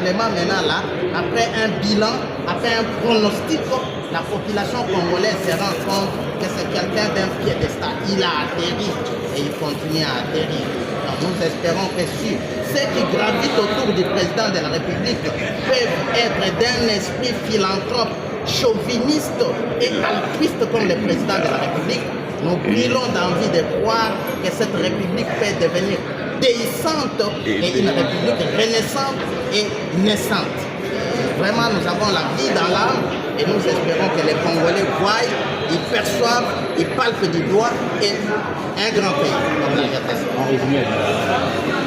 véritablement maintenant là, après un bilan, après un pronostic, la population congolaise se rend compte que c'est quelqu'un d'un piédestal. Il a atterri et il continue à atterrir. Donc nous espérons que si ceux qui gravitent autour du président de la République peuvent être d'un esprit philanthrope, chauviniste et altruiste comme le président de la République, nous brûlons d'envie de croire que cette République peut devenir déhissante et une République renaissante et naissante. Vraiment, nous avons la vie dans l'âme et nous espérons que les Congolais voient, ils perçoivent, ils palpent du doigt et un grand pays comme la RDC.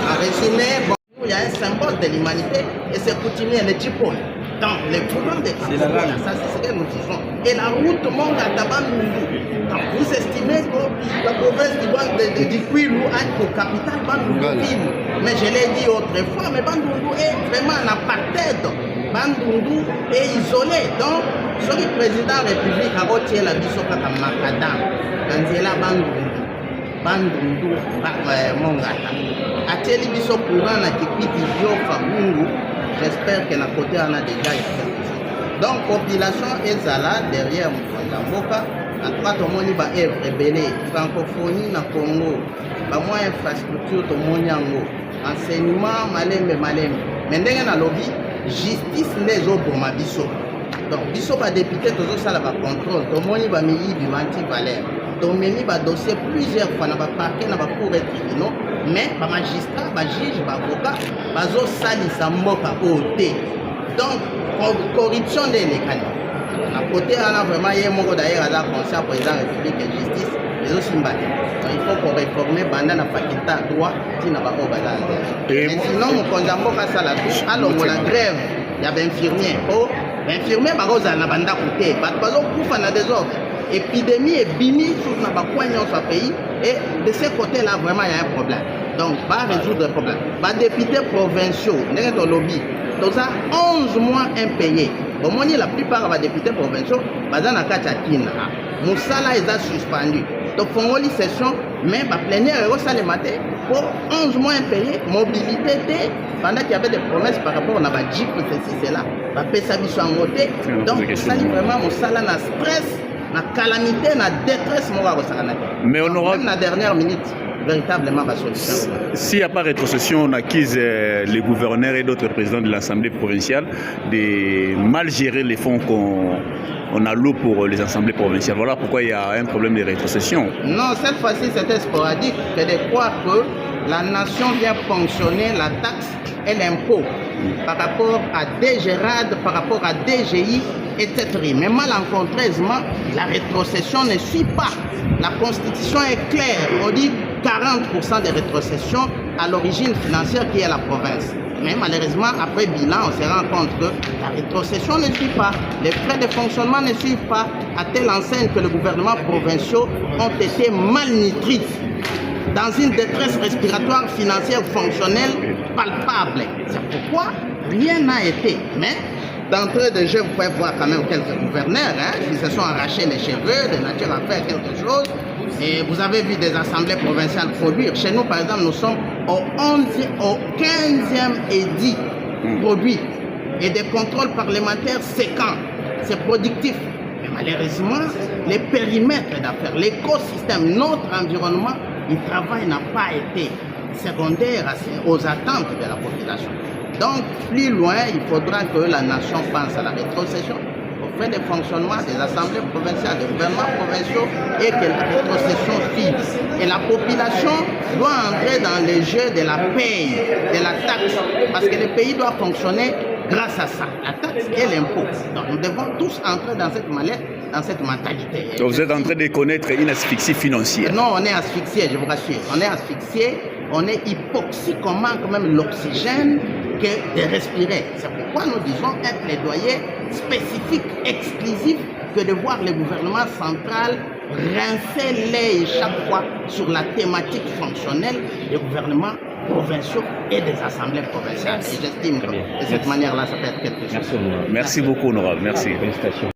En résumé, bon, il y a un symbole de l'humanité et c'est coutumier, le djipone. Dans les courants des Congolais, ça c'est ce que nous disons. Et la route monte à Tabamundou. Donc vous estimez que la province du Kwilu a pour capitale Bandundu. Mais je l'ai dit autrefois, mais Bandundu est vraiment un apartheid. Bandundu est isolé. Donc, ce président de la République a retiré la bisoka comme Makadam. Dans Bandundu, Mongata. A-t-il biso courant na Kipiti Diofa Bungu? J'espère que la côté en a déjà été. Donc, population est là derrière Mboka. En tout cas, tout le monde va être rebellé. Francophonie na Congo. Ba moins infrastructure tout le monde yango. Enseignement malembe. Mais ndenge na lobby, justice les autres pour ma biso. Donc, biso va député toujours ça va contrôle. Tout le monde va meilleur du anti-valeur. Donc, meni va dossier plusieurs fois na ba parquet na ba cour et tribunaux. Mais les magistrats, les juges, les avocats, ils ont sali sa mboka au thé. Donc, corruption de l'économie. À côté, on a vraiment eu mon d'ailleurs à la conseil président de la République et justice, mais aussi mbaté. Donc, il faut qu'on réforme pendant la faculté à droit, qui n'a pas au bazar. Et sinon, on condamne à ça la touche. Alors, on a grève, il y a des infirmiers. Oh, les infirmiers, ils ont un banda côté. Parce qu'ils ont des ordres. Épidémie et bini sur le pays et de ce côté là vraiment il y a un problème. Donc va résoudre le problème. Va députés provinciaux, dans lobby, donc ça 11 mois impayés. Au moins la plupart des députés provinciaux, bazan na katakina. Moussala ils a suspendu. Donc fongoli session mais va plénière au salle matin pour 11 mois impayés, mobilité pendant qu'il y avait des promesses par rapport à la Jeep ceci c'est là. Va payer sa mission en côté. Donc ça vraiment Moussala na stress. La calamité, la détresse, mais on aura même la dernière minute, véritablement la solution. S'il n'y a pas rétrocession, on accuse les gouverneurs et d'autres présidents de l'Assemblée provinciale de mal gérer les fonds qu'on alloue pour les assemblées provinciales. Voilà pourquoi il y a un problème de rétrocession. Non, cette fois-ci, c'était sporadique. C'est de croire que la nation vient fonctionner la taxe et l'impôt par rapport à DGRAD, par rapport à DGI, etc. Mais malencontreusement, la rétrocession ne suit pas. La Constitution est claire. On dit 40% de rétrocession à l'origine financière qui est la province. Mais malheureusement, après bilan, on se rend compte que la rétrocession ne suit pas. Les frais de fonctionnement ne suivent pas, à telle enseigne que les gouvernements provinciaux ont été malnutris dans une détresse respiratoire financière fonctionnelle palpable. C'est pourquoi rien n'a été. Mais d'entrée de jeu, vous pouvez voir quand même quelques gouverneurs qui se sont arrachés les cheveux de nature à faire quelque chose. Et vous avez vu des assemblées provinciales produire. Chez nous, par exemple, nous sommes au 15e édit produit. Et des contrôles parlementaires séquents. C'est productif. Mais malheureusement, les périmètres d'affaires, l'écosystème, notre environnement, le travail n'a pas été secondaire aux attentes de la population. Donc, plus loin, il faudra que la nation pense à la rétrocession, au fait de fonctionnement des assemblées provinciales, des gouvernements provinciaux et que la rétrocession suive. Et la population doit entrer dans les jeux de la paye, de la taxe, parce que le pays doit fonctionner grâce à ça, la taxe et l'impôt. Donc, nous devons tous entrer dans cette manière, dans cette mentalité. Donc, vous êtes en train de connaître une asphyxie financière. Non, on est asphyxié, je vous rassure. On est asphyxié, on est hypoxique, on manque même l'oxygène que de respirer. C'est pourquoi nous disons un plaidoyer spécifique, exclusif, que de voir le gouvernement central rincer l'œil chaque fois sur la thématique fonctionnelle des gouvernements provinciaux et des assemblées provinciales. Et j'estime que de cette manière-là, ça peut être quelque chose. Merci beaucoup, honorable. Merci.